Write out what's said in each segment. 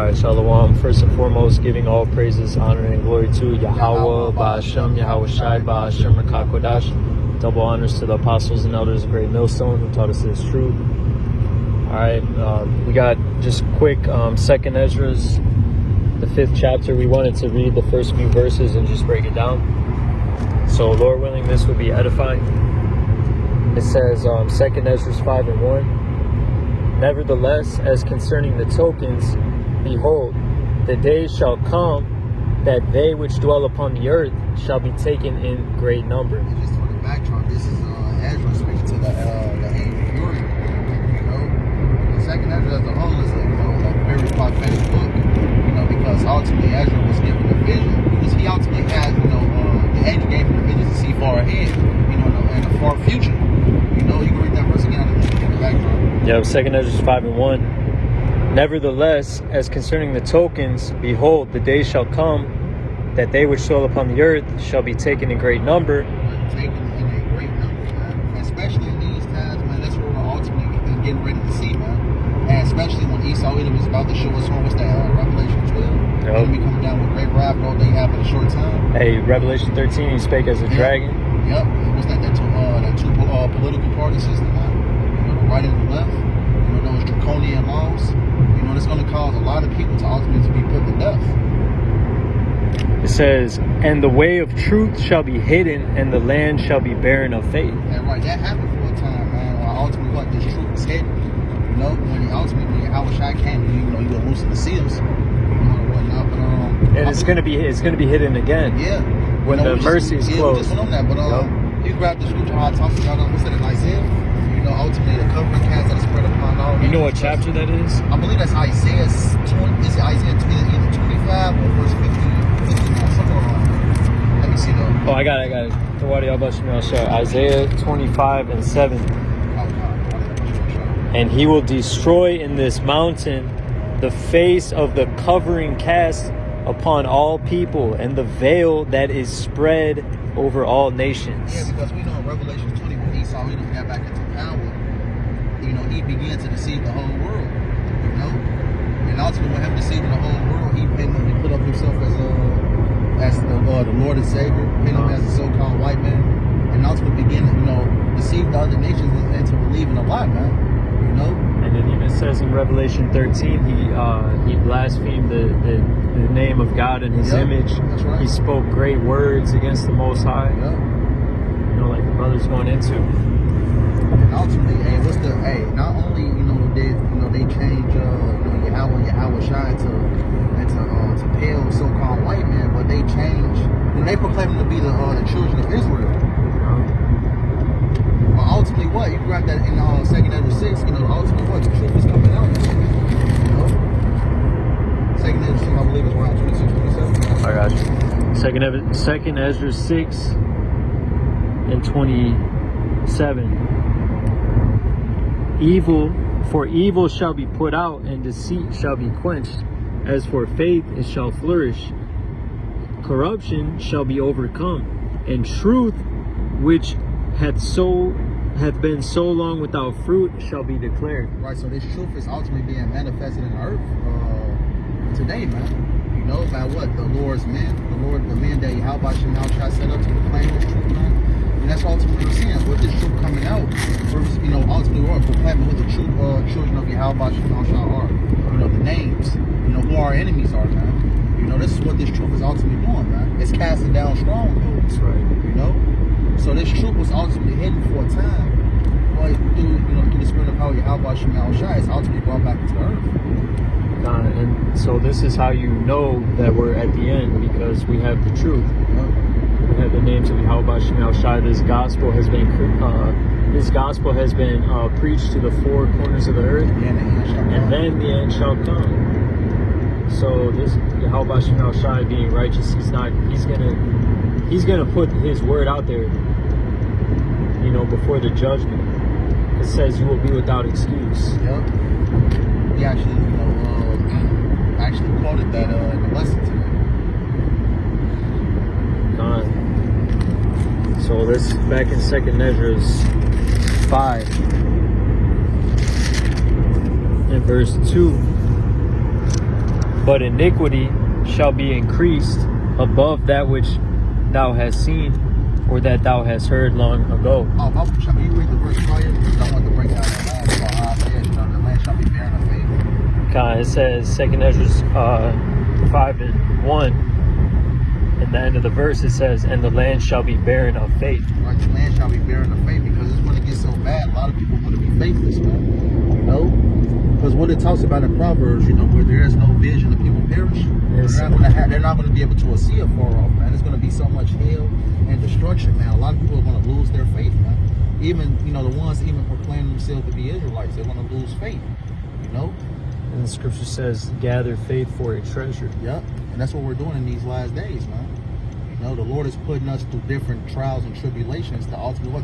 Alright, Shalom. First and foremost, giving all praises, honor, and glory to YAHAWAH, BAHASHAM, YAHAWASHI, BAHASHAM, Kodash. Double honors to the apostles and elders of Great Millstone who taught us this truth. Alright, we got just quick 2nd Ezra's, the 5th chapter. We wanted to read the first few verses and just break it down. So, Lord willing, this would be edifying. It says, 2nd Ezra's 5 and 1. Nevertheless, as concerning the tokens, behold, the days shall come that they which dwell upon the earth shall be taken in great number. And just for the backdrop, this is Ezra speaking to the angel Uri. The 2nd Ezra as a whole is a very prophetic book, because ultimately Ezra was given a vision, because he ultimately has, the angel gave him the vision to see far ahead, in the far future. You can read that verse again in the backdrop. Yeah, 2nd Ezra 5 and 1. Nevertheless, as concerning the tokens, behold, the day shall come that they which dwell upon the earth shall be taken in great number. Taken in a great number, man. Especially in these times, man. That's what we're ultimately getting ready to see, man. And especially when Esau Edom is about to show us what's that, Revelation 12. Yep. Enemy coming down with great wrath, all they have in a short time. Hey, Revelation 13, he spake as a dragon. Yep. What's that? That two political party system, man. The right and the left. Those draconian laws. It's going to cause a lot of people to ultimately be put to death. It says, and the way of truth shall be hidden, and the land shall be barren of faith. And right, that happened for a time, man. Ultimately, what this truth was hidden. When YAHAWASHI came, you go loosen the seals, whatnot. But and it's gonna be hidden again. Yeah. When the mercy is closed. We just went on that, but you grab the scripture how it talks about what's that in Isaiah? Ultimately the covering cast that is spread upon all. You know what chapter that is? I believe that's Isaiah 20. Is it Isaiah either 25 or verse 50 somewhere around? Let me see though. Oh, I got it. YAHAWASHI, Isaiah 25 and 7. And he will destroy in this mountain the face of the covering cast upon all people, and the veil that is spread over all nations. Yeah, because we know in Revelation 20 when Esau Edom got back into power, he began to deceive the whole world, and ultimately when him deceiving the whole world, he put up himself as the Lord and Savior, him as a so-called white man, and ultimately began to deceive the other nations into believing a lie, man. And it even says in Revelation 13, he blasphemed the name of God and his image. That's right. He spoke great words against the Most High. Like the brother's going into. And ultimately, not only they change YAHAWASHI to pale so-called white man, but they change. They proclaim them to be the children of Israel. But ultimately, what you grab that in 2nd Ezra 6, ultimately what the truth is coming out. 2nd Ezra 6, I believe, is around 26, 27. I got you. 2nd Ezra 6 and 27. Evil shall be put out, and deceit shall be quenched. As for faith, it shall flourish. Corruption shall be overcome, and truth, which hath been so long without fruit, shall be declared. Right, so this truth is ultimately being manifested in the earth today, man. By what? The Lord's men, the men that YAHAWASHI set up to proclaim this truth, man. And that's ultimately what we're seeing. With this truth coming out, we're, ultimately we're proclaiming what the true children of YAHAWASHI are. The names, who our enemies are, man. This is what this truth is ultimately doing, man. It's casting down strongholds. Right. So this truth was ultimately hidden for a time, but through the spirit of how YAHAWASHI is ultimately brought back into the earth. And so this is how you know that we're at the end, because we have the truth. We have the names of YAHAWASHI. This gospel has been preached to the four corners of the earth, and then the end shall come. So this YAHAWASHI being righteous, he's gonna put his word out there, before the judgment. It says you will be without excuse. Yep. He actually quoted that in the lesson today. So this back in 2nd Ezra's 5 and verse 2. but iniquity shall be increased above that which thou hast seen, or that thou hast heard long ago. Shall you read the verse prior? I want to break down the land about how it says, the land shall be barren of faith. It says 2 Ezra 5:1. In the end of the verse, it says, and the land shall be barren of faith. Right, the land shall be barren of faith, because it's going to get so bad. A lot of people want to be faithless, man. You know? Because what it talks about in Proverbs, where there is no vision, the people perish. They're not going to be able to see it far off, man. There's going to be so much hell and destruction, man. A lot of people are going to lose their faith, man. Even, the ones even proclaiming themselves to be Israelites, they're going to lose faith, And the scripture says, gather faith for a treasure. Yep. And that's what we're doing in these last days, man. The Lord is putting us through different trials and tribulations to ultimately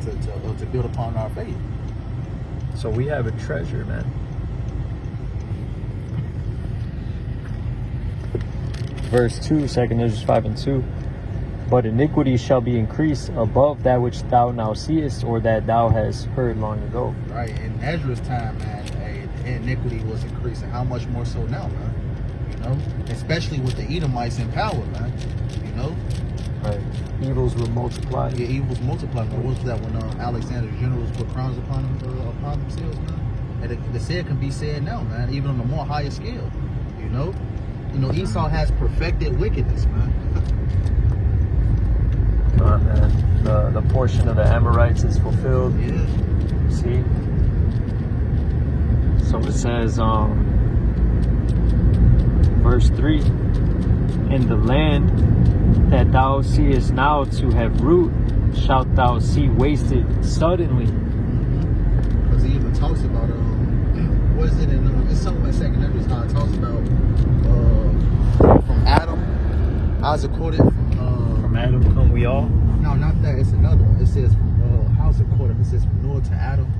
to build upon our faith. So we have a treasure, man. Verse 2, 2 Ezra 5:2. But iniquity shall be increased above that which thou now seest, or that thou hast heard long ago. Right. In Ezra's time, man, iniquity was increasing. How much more so now, man? Especially with the Edomites in power, man. Right. Evils will multiply. Yeah, evils multiply. What was that when Alexander's generals put crowns upon themselves, man? And the said can be said now, man, even on a more higher scale. Esau has perfected wickedness, man. Come on, man. The portion of the Amorites is fulfilled. Yeah. See? So it says, verse 3, in the land that thou seest now to have root, shalt thou see wasted suddenly. Because he even talks about, what is it in, it's something like 2 Ezra how it talks about, from Adam, Isaac quoted, from Adam come we all. No, not that, it's another one. It says, how's it quoted? It says, from Noah to Adam,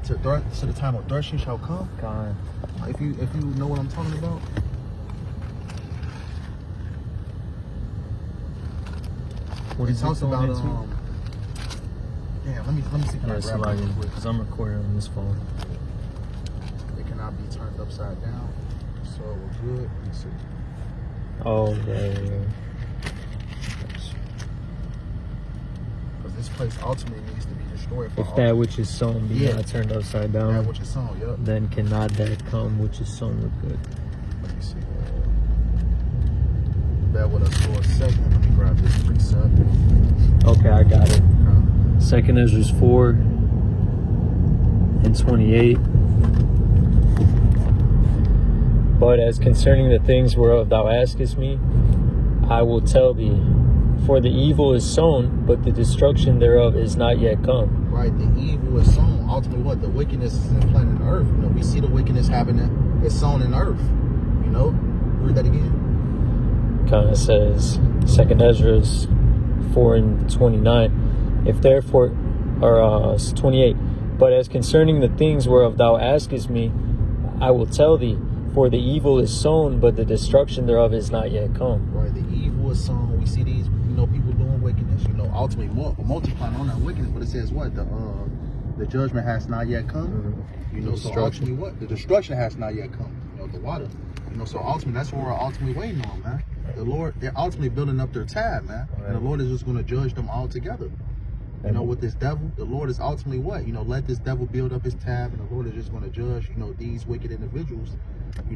to the time of threshing shall come. God. If you know what I'm talking about. What it talks about damn, let me see, can I grab it real quick? Because I'm recording on this phone. It cannot be turned upside down, so we're good. Let me see. Oh, yeah. Because this place ultimately needs to be destroyed. If that which is sown be not turned upside down, that which is sown, yep. Then cannot that come which is sown with good. Let me see. Bear with us for a second. Let me grab this precept. Okay, I got it. 2 Ezra 4:28. But as concerning the things whereof thou askest me, I will tell thee. For the evil is sown, but the destruction thereof is not yet come. Right, the evil is sown. Ultimately, what? The wickedness is implanted in the earth. We see the wickedness happening. It's sown in the earth. Read that again. Kind of says 2 Ezra 4:29. If therefore, or 28. But as concerning the things whereof thou askest me, I will tell thee. For the evil is sown, but the destruction thereof is not yet come. Right, the evil is sown. We see these, people doing wickedness. Ultimately multiplying on that wickedness. But it says what? The judgment has not yet come. So ultimately what? The destruction has not yet come. The water. So ultimately that's what we're ultimately waiting on, man. The Lord, they're ultimately building up their tab, man. Right. And the Lord is just going to judge them all together. With this devil, the Lord is ultimately what? Let this devil build up his tab, and the Lord is just going to judge, these wicked individuals,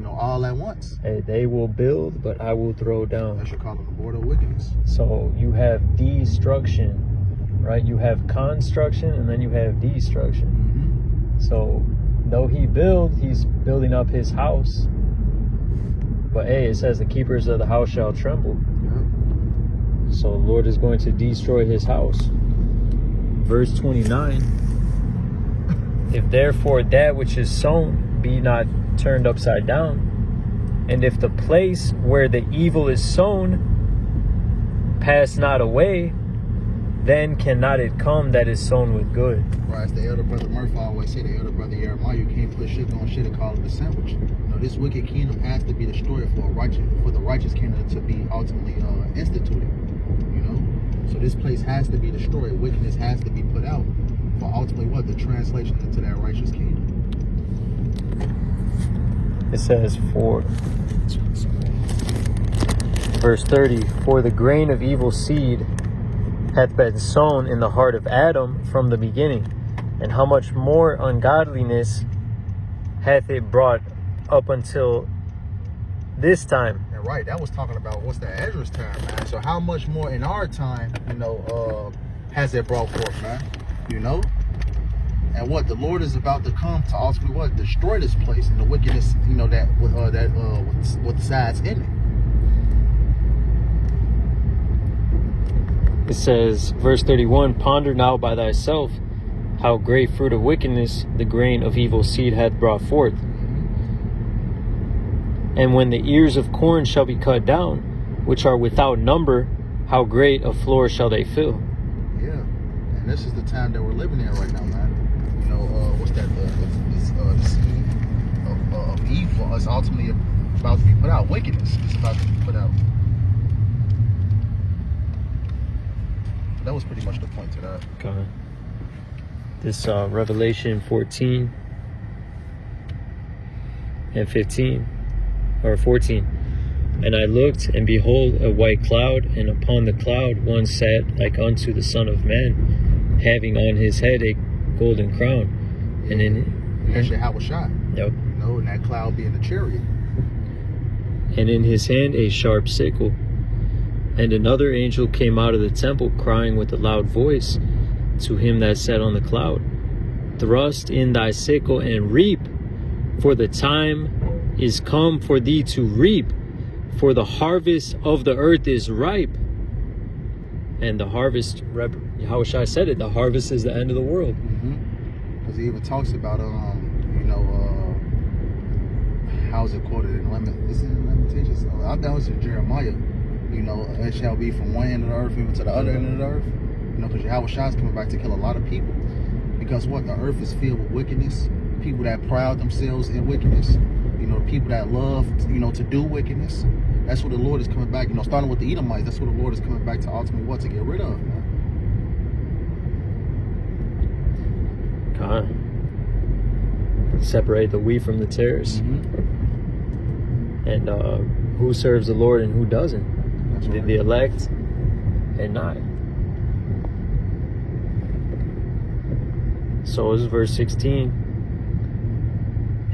all at once. Hey, they will build, but I will throw down. That should call them the border of wickedness. So you have destruction, right? You have construction, and then you have destruction. Mm-hmm. So though he's building up his house. But hey, it says the keepers of the house shall tremble. Yep. So the Lord is going to destroy his house. Verse 29. If therefore that which is sown be not turned upside down, and if the place where the evil is sown pass not away, then cannot it come that is sown with good. Right, as the elder brother Murphy always say, the elder brother Jeremiah, you can't put shit on shit and call it a sandwich. This wicked kingdom has to be destroyed for the righteous kingdom to be ultimately instituted. So this place has to be destroyed. Wickedness has to be put out for ultimately what? The translation into that righteous kingdom. It says for Verse 30, for the grain of evil seed hath been sown in the heart of Adam from the beginning, and how much more ungodliness hath it brought up until this time. And right, that was talking about what's the Ezra's time, man. So how much more in our time, has it brought forth, man? And what the Lord is about to come to ultimately what destroy this place and the wickedness, what resides in it. It says, verse 31, ponder now by thyself how great fruit of wickedness the grain of evil seed hath brought forth. And when the ears of corn shall be cut down, which are without number, how great a floor shall they fill? Yeah, and this is the time that we're living in right now, man. What's that? The seed of evil is ultimately about to be put out. Wickedness is about to be put out. That was pretty much the point to that. Okay. This Revelation 14 and 15, or 14. And I looked, and behold, a white cloud, and upon the cloud one sat like unto the Son of Man, having on his head a golden crown. Yeah. And in YAHAWASHI. Yep. And that cloud being the chariot. And in his hand a sharp sickle. And another angel came out of the temple, crying with a loud voice to him that sat on the cloud, thrust in thy sickle and reap, for the time is come for thee to reap, for the harvest of the earth is ripe. And the harvest, Yahawashi said it, the harvest is the end of the world. Because he even talks about, how's it quoted in Lamentations? I thought it was in Jeremiah. It shall be from one end of the earth even to the other end of the earth. Because YAHAWASHI is coming back to kill a lot of people. Because what? The earth is filled with wickedness. People that pride themselves in wickedness. People that love, to do wickedness. That's what the Lord is coming back. Starting with the Edomites, that's what the Lord is coming back to ultimately what? To get rid of, man. Separate the wheat from the tares. And who serves the Lord and who doesn't. That's right. The elect and not. So this is verse 16.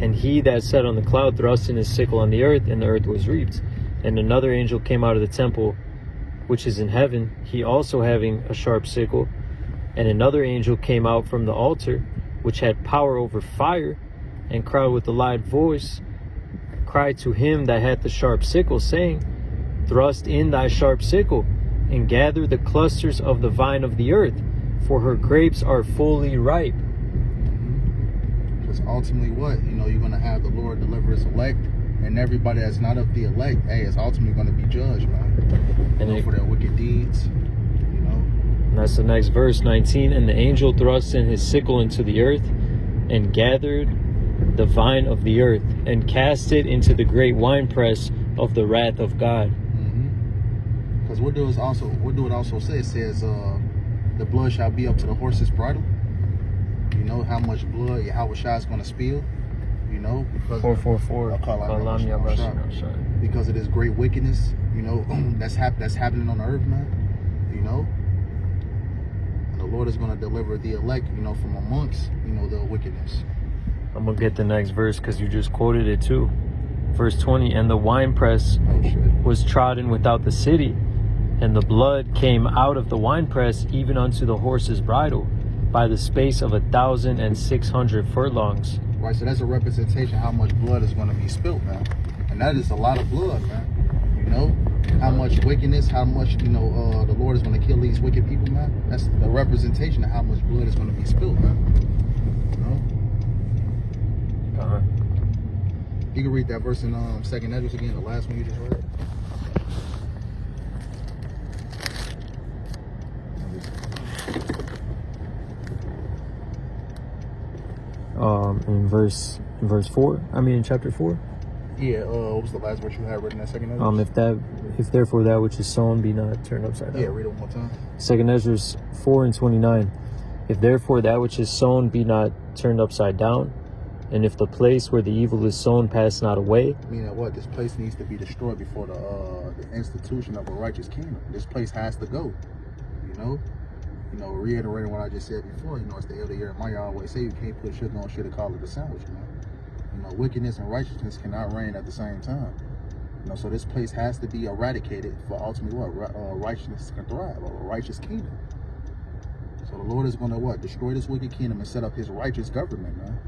And he that sat on the cloud thrust in his sickle on the earth, and the earth was reaped. And another angel came out of the temple which is in heaven, he also having a sharp sickle. And another angel came out from the altar, which had power over fire, and cried with a loud voice, cried to him that had the sharp sickle, saying, thrust in thy sharp sickle, and gather the clusters of the vine of the earth, for her grapes are fully ripe. Because ultimately what? You're going to have the Lord deliver his elect, and everybody that's not of the elect, is ultimately going to be judged, man. And for their wicked deeds, And that's the next verse, 19. And the angel thrust in his sickle into the earth, and gathered the vine of the earth, and cast it into the great winepress of the wrath of God. Because what do it also say? It says, the blood shall be up to the horse's bridle. How much blood YAHAWASHI is going to spill. Because 444. Because of this great wickedness, that's happening on the earth, man. And the Lord is going to deliver the elect, from amongst, the wickedness. I'm going to get the next verse because you just quoted it too. Verse 20, and the winepress was trodden without the city, and the blood came out of the winepress even unto the horse's bridle, by the space of 1,600 furlongs. Right, so that's a representation of how much blood is going to be spilt, man. And that is a lot of blood, man. How much wickedness, how much, the Lord is going to kill these wicked people, man. That's the representation of how much blood is going to be spilled, man. You can read that verse in 2nd Ezra again, the last one you just read. In verse 4, in chapter 4. Yeah, what was the last verse you had written in 2nd Ezra? If therefore that which is sown be not turned upside down. Yeah, read it one more time. 2nd Ezra 4 and 29. If therefore that which is sown be not turned upside down, And if the place where the evil is sown pass not away, Meaning what? This place needs to be destroyed before the institution of a righteous kingdom. This place has to go. You know, reiterating what I just said before. It's the elder year. My always say you can't put sugar on shit and call it a sandwich. Wickedness and righteousness cannot reign at the same time. So this place has to be eradicated for ultimately what? Righteousness can thrive, or a righteous kingdom. So the Lord is going to what? Destroy this wicked kingdom and set up his righteous government, man.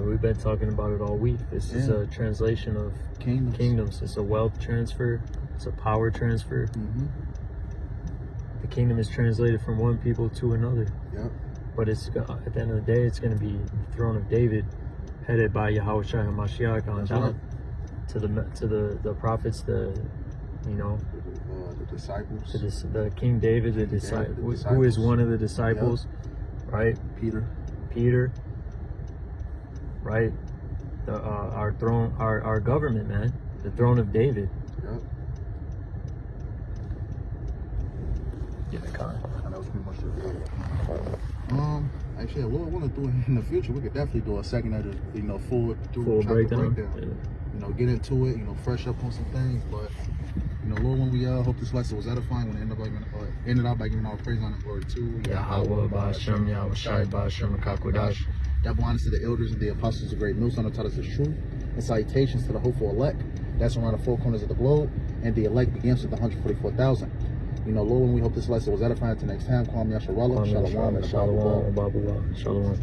We've been talking about it all week. This is a translation of kingdoms. It's a wealth transfer. It's a power transfer. The kingdom is translated from one people to another. Yep. But it's at the end of the day, it's going to be the throne of David, headed by YAHAWASHI and Mashiach on down to the prophets, the disciples, the King David, the disciple, who is one of the disciples, right? Peter, right? Our throne, our government, man, the throne of David. Yep. Yeah, that was pretty much it. Actually, what we want to do in the future, we could definitely do a second of full breakdown. Yeah. Get into it, fresh up on some things. But Lord, when we hope this lesson was edifying, when it ended up by giving all praise on and glory to YAHAWAH, BAHASHAM, YAHAWASHI, BAHASHAM, KAKWADASH. Double honors to the elders and the apostles of great millstone who taught us the truth, and salutations to the hopeful elect that's around the four corners of the globe, and the elect begins with the 144,000. Lord, when we hope this lesson was edifying, till next time, call me Shalom, Shalom, Shalom, Shalom.